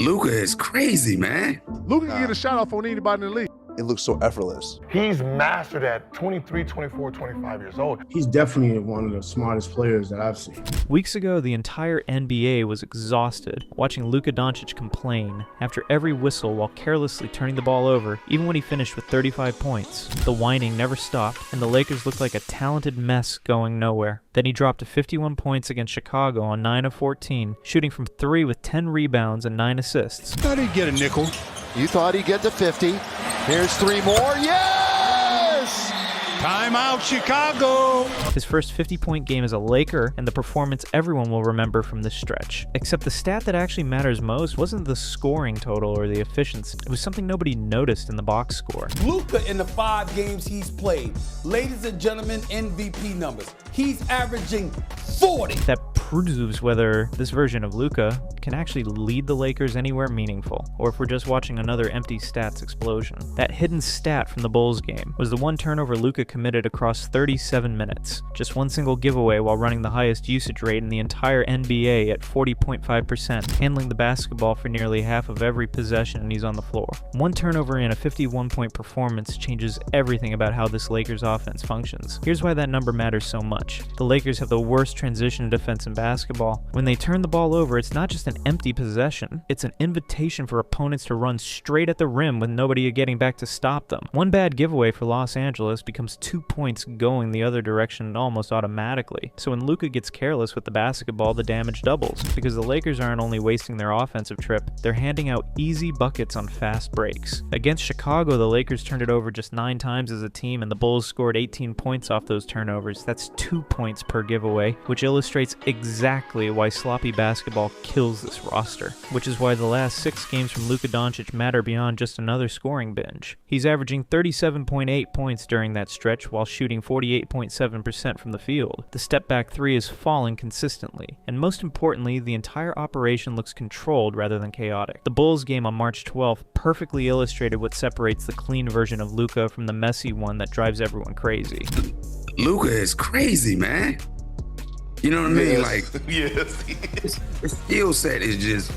Luka is crazy, man. Luka can get a shot off on anybody in the league. It looks so effortless. He's mastered at 23, 24, 25 years old. He's definitely one of the smartest players that I've seen. Weeks ago, the entire NBA was exhausted watching Luka Dončić complain after every whistle while carelessly turning the ball over, even when he finished with 35 points. The whining never stopped, and the Lakers looked like a talented mess going nowhere. Then he dropped to 51 points against Chicago on 9 of 14, shooting from 3 with 10 rebounds and 9 assists. Thought he'd get a nickel. You thought he'd get to 50. Here's 3 more. Yes! Timeout, Chicago. His first 50-point game as a Laker, and the performance everyone will remember from this stretch. Except the stat that actually matters most wasn't the scoring total or the efficiency. It was something nobody noticed in the box score. Luka in the 5 games he's played. Ladies and gentlemen, MVP numbers. He's averaging 40. That proves whether this version of Luka can actually lead the Lakers anywhere meaningful, or if we're just watching another empty stats explosion. That hidden stat from the Bulls game was the one turnover Luka committed across 37 minutes. Just one single giveaway while running the highest usage rate in the entire NBA at 40.5%, handling the basketball for nearly half of every possession he's on the floor. One turnover in a 51-point performance changes everything about how this Lakers offense functions. Here's why that number matters so much. The Lakers have the worst transition defense in basketball. When they turn the ball over, it's not just an empty possession, it's an invitation for opponents to run straight at the rim with nobody getting back to stop them. One bad giveaway for Los Angeles becomes 2 points going the other direction almost automatically. So when Luka gets careless with the basketball, the damage doubles, because the Lakers aren't only wasting their offensive trip, they're handing out easy buckets on fast breaks. Against Chicago, the Lakers turned it over just 9 times as a team, and the Bulls scored 18 points off those turnovers. That's 2 points per giveaway, which illustrates exactly why sloppy basketball kills this roster, which is why the last 6 games from Luka Dončić matter beyond just another scoring binge. He's averaging 37.8 points during that stretch while shooting 48.7% from the field. The step-back 3 is falling consistently, and most importantly, the entire operation looks controlled rather than chaotic. The Bulls game on March 12th perfectly illustrated what separates the clean version of Luka from the messy one that drives everyone crazy. Luka is crazy, man. You know what I mean? Like, Yes. his skill set is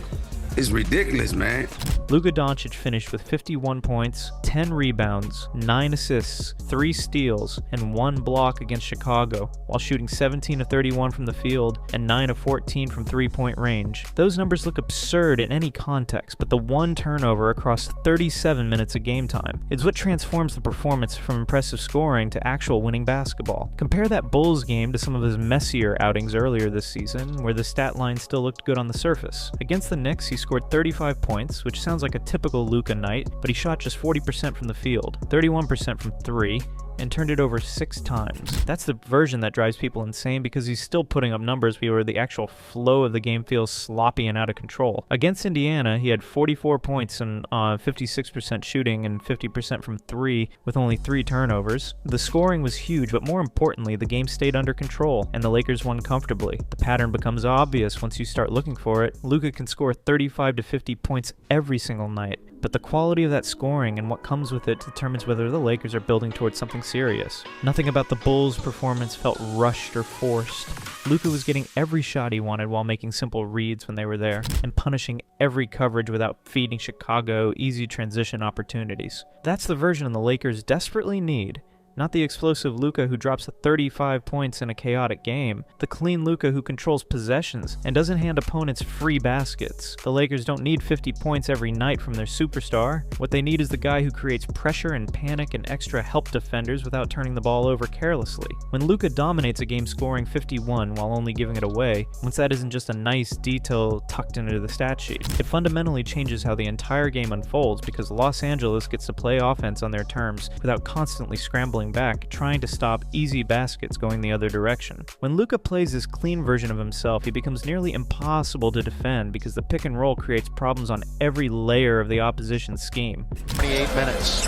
it's ridiculous, man. Luka Dončić finished with 51 points, 10 rebounds, 9 assists, 3 steals, and 1 block against Chicago, while shooting 17 of 31 from the field and 9 of 14 from three-point range. Those numbers look absurd in any context, but the one turnover across 37 minutes of game time is what transforms the performance from impressive scoring to actual winning basketball. Compare that Bulls game to some of his messier outings earlier this season, where the stat line still looked good on the surface. Against the Knicks, he scored 35 points, which sounds like a typical Luka night, but he shot just 40% from the field, 31% from 3, and turned it over 6 times. That's the version that drives people insane because he's still putting up numbers where the actual flow of the game feels sloppy and out of control. Against Indiana, he had 44 points and 56% shooting and 50% from 3 with only 3 turnovers. The scoring was huge, but more importantly, the game stayed under control and the Lakers won comfortably. The pattern becomes obvious once you start looking for it. Luka can score 35 to 50 points every single night, but the quality of that scoring and what comes with it determines whether the Lakers are building towards something serious. Nothing about the Bulls' performance felt rushed or forced. Luka was getting every shot he wanted while making simple reads when they were there, and punishing every coverage without feeding Chicago easy transition opportunities. That's the version the Lakers desperately need. Not the explosive Luka who drops 35 points in a chaotic game. The clean Luka who controls possessions and doesn't hand opponents free baskets. The Lakers don't need 50 points every night from their superstar. What they need is the guy who creates pressure and panic and extra help defenders without turning the ball over carelessly. When Luka dominates a game scoring 51 while only giving it away, once that isn't just a nice detail tucked into the stat sheet, it fundamentally changes how the entire game unfolds because Los Angeles gets to play offense on their terms without constantly scrambling back, trying to stop easy baskets going the other direction. When Luka plays this clean version of himself, he becomes nearly impossible to defend because the pick and roll creates problems on every layer of the opposition's scheme. 28 minutes.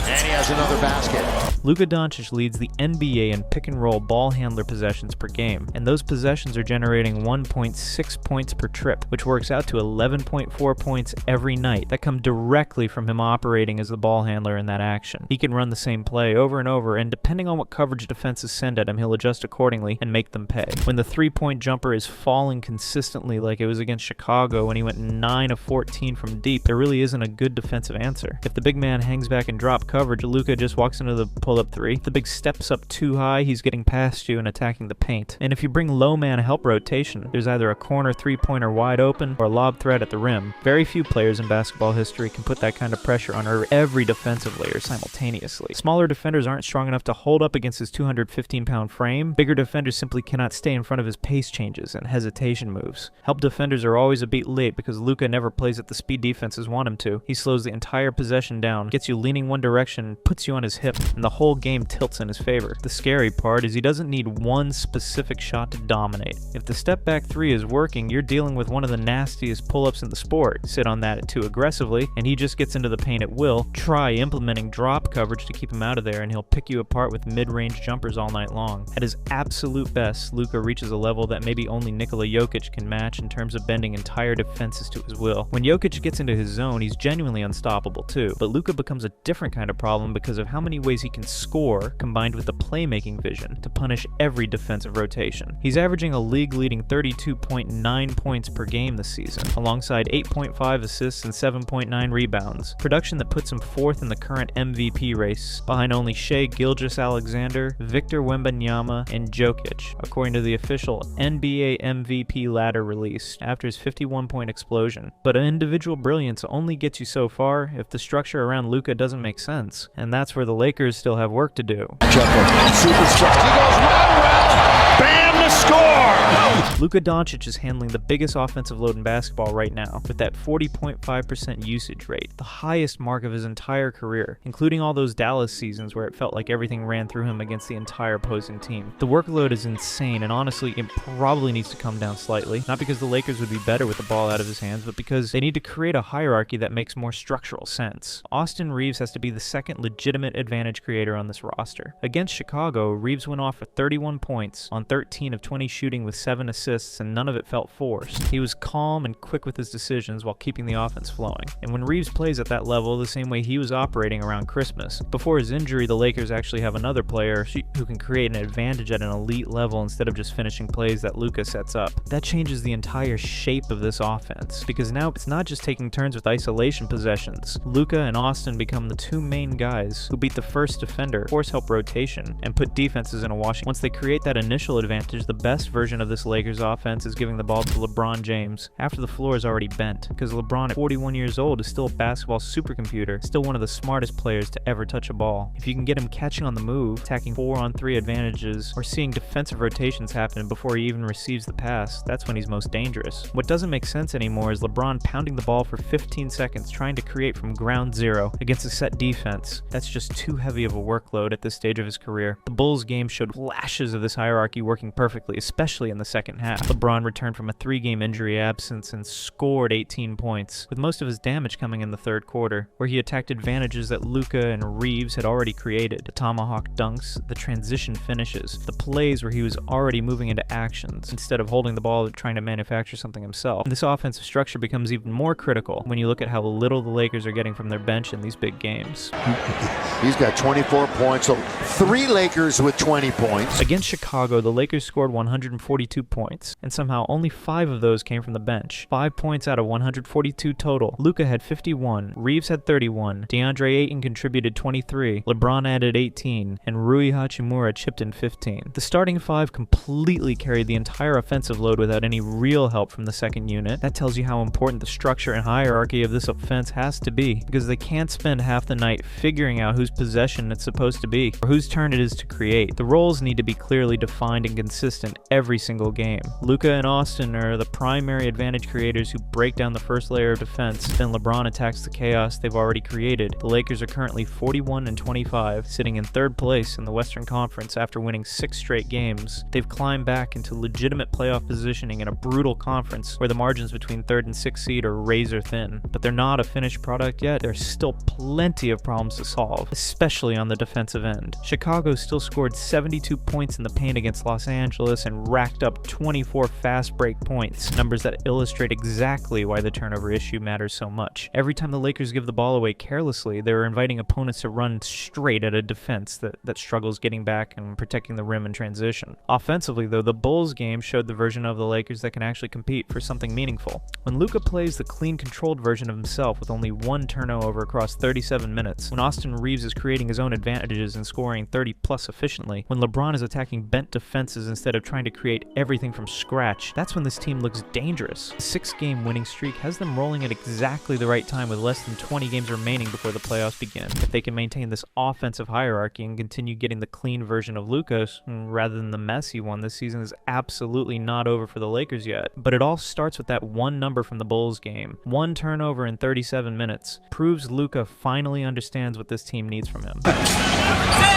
And he has another basket. Luka Dončić leads the NBA in pick-and-roll ball handler possessions per game, and those possessions are generating 1.6 points per trip, which works out to 11.4 points every night that come directly from him operating as the ball handler in that action. He can run the same play over and over, and depending on what coverage defenses send at him, he'll adjust accordingly and make them pay. When the three-point jumper is falling consistently like it was against Chicago when he went 9 of 14 from deep, there really isn't a good defensive answer. If the big man hangs back and drop coverage, Luka just walks into the pull-up three. If the big steps up too high, he's getting past you and attacking the paint. And if you bring low man help rotation, there's either a corner three-pointer wide open or a lob threat at the rim. Very few players in basketball history can put that kind of pressure on every defensive layer simultaneously. Smaller defenders aren't strong enough to hold up against his 215-pound frame. Bigger defenders simply cannot stay in front of his pace changes and hesitation moves. Help defenders are always a beat late because Luka never plays at the speed defenses want him to. He slows the entire possession down, gets you leaning one direction, puts you on his hip, and the whole game tilts in his favor. The scary part is he doesn't need one specific shot to dominate. If the step back three is working, you're dealing with one of the nastiest pull-ups in the sport. Sit on that too aggressively, and he just gets into the paint at will. Try implementing drop coverage to keep him out of there, and he'll pick you apart with mid-range jumpers all night long. At his absolute best, Luka reaches a level that maybe only Nikola Jokić can match in terms of bending entire defenses to his will. When Jokić gets into his zone, he's genuinely unstoppable too, but Luka becomes a different kind of problem because of how many ways he can score combined with the playmaking vision to punish every defensive rotation. He's averaging a league-leading 32.9 points per game this season, alongside 8.5 assists and 7.9 rebounds, production that puts him fourth in the current MVP race, behind only Shai Gilgeous-Alexander, Victor Wembanyama, and Jokić, according to the official NBA MVP ladder released after his 51-point explosion. But individual brilliance only gets you so far if the structure around Luka doesn't make sense, and that's where the Lakers still have work to do. Bam to score! Luka Dončić is handling the biggest offensive load in basketball right now, with that 40.5% usage rate, the highest mark of his entire career, including all those Dallas seasons where it felt like everything ran through him against the entire opposing team. The workload is insane, and honestly, it probably needs to come down slightly, not because the Lakers would be better with the ball out of his hands, but because they need to create a hierarchy that makes more structural sense. Austin Reaves has to be the second legitimate advantage creator on this roster. Against Chicago, Reaves went off for 31 points on 13 of 20 shooting with 7 assists, and none of it felt forced. He was calm and quick with his decisions while keeping the offense flowing. And when Reaves plays at that level, the same way he was operating around Christmas. Before his injury, the Lakers actually have another player who can create an advantage at an elite level instead of just finishing plays that Luka sets up. That changes the entire shape of this offense, because now it's not just taking turns with isolation possessions. Luka and Austin become the two main guys who beat the first defender, force help rotation, and put defenses in a washing. Once they create that initial advantage, the best version of this Lakers offense is giving the ball to LeBron James after the floor is already bent, because LeBron at 41 years old is still a basketball supercomputer, still one of the smartest players to ever touch a ball. If you can get him catching on the move, attacking 4-on-3 advantages, or seeing defensive rotations happen before he even receives the pass, that's when he's most dangerous. What doesn't make sense anymore is LeBron pounding the ball for 15 seconds trying to create from ground zero against a set defense. That's just too heavy of a workload at this stage of his career. The Bulls game showed flashes of this hierarchy working perfectly, especially in the second half. LeBron returned from a 3-game injury absence and scored 18 points, with most of his damage coming in the third quarter, where he attacked advantages that Luka and Reaves had already created. The tomahawk dunks, the transition finishes, the plays where he was already moving into actions instead of holding the ball and trying to manufacture something himself. And this offensive structure becomes even more critical when you look at how little the Lakers are getting from their bench in these big games. He's got 24 points, so 3 Lakers with 20 points. Against Chicago, the Lakers scored 142 points, and somehow only 5 of those came from the bench. 5 points out of 142 total. Luka had 51, Reaves had 31, DeAndre Ayton contributed 23, LeBron added 18, and Rui Hachimura chipped in 15. The starting 5 completely carried the entire offensive load without any real help from the second unit. That tells you how important the structure and hierarchy of this offense has to be, because they can't spend half the night figuring out whose possession it's supposed to be, or whose turn it is to create. The roles need to be clearly defined and consistent every every single game. Luka and Austin are the primary advantage creators who break down the first layer of defense, then LeBron attacks the chaos they've already created. The Lakers are currently 41-25, sitting in third place in the Western Conference after winning 6 straight games. They've climbed back into legitimate playoff positioning in a brutal conference where the margins between 3rd and 6th seed are razor thin. But they're not a finished product yet. There's still plenty of problems to solve, especially on the defensive end. Chicago still scored 72 points in the paint against Los Angeles and racked up 24 fast break points, numbers that illustrate exactly why the turnover issue matters so much. Every time the Lakers give the ball away carelessly, they're inviting opponents to run straight at a defense that struggles getting back and protecting the rim in transition. Offensively, though, the Bulls game showed the version of the Lakers that can actually compete for something meaningful. When Luka plays the clean, controlled version of himself with only 1 turnover across 37 minutes, when Austin Reaves is creating his own advantages and scoring 30+ efficiently, when LeBron is attacking bent defenses instead of trying to create everything from scratch, that's when this team looks dangerous. The 6-game winning streak has them rolling at exactly the right time with less than 20 games remaining before the playoffs begin. If they can maintain this offensive hierarchy and continue getting the clean version of Luka rather than the messy one, this season is absolutely not over for the Lakers yet. But it all starts with that one number from the Bulls game. 1 turnover in 37 minutes proves Luka finally understands what this team needs from him.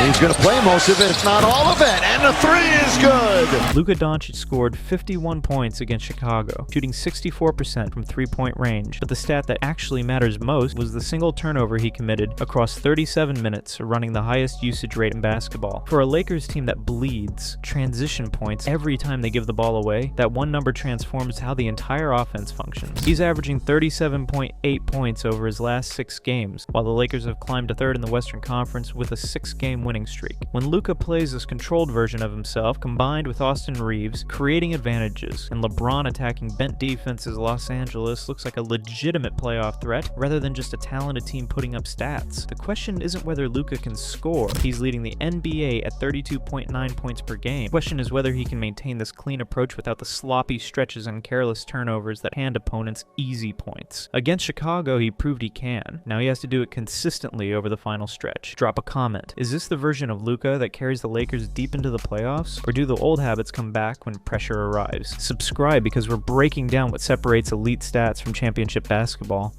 He's going to play most of it, if not all of it, and the 3 is good. Luka Dončić scored 51 points against Chicago, shooting 64% from 3-point range. But the stat that actually matters most was the single turnover he committed across 37 minutes, running the highest usage rate in basketball. For a Lakers team that bleeds transition points every time they give the ball away, that one number transforms how the entire offense functions. He's averaging 37.8 points over his last 6 games, while the Lakers have climbed to 3rd in the Western Conference with a 6-game winning streak. When Luka plays this controlled version of himself, combined with Austin Reaves creating advantages and LeBron attacking bent defenses, Los Angeles looks like a legitimate playoff threat rather than just a talented team putting up stats. The question isn't whether Luka can score. He's leading the NBA at 32.9 points per game. The question is whether he can maintain this clean approach without the sloppy stretches and careless turnovers that hand opponents easy points. Against Chicago, he proved he can. Now he has to do it consistently over the final stretch. Drop a comment. Is this the version of Luka that carries the Lakers deep into the playoffs? Or do the old habits come back when pressure arrives? Subscribe because we're breaking down what separates elite stats from championship basketball.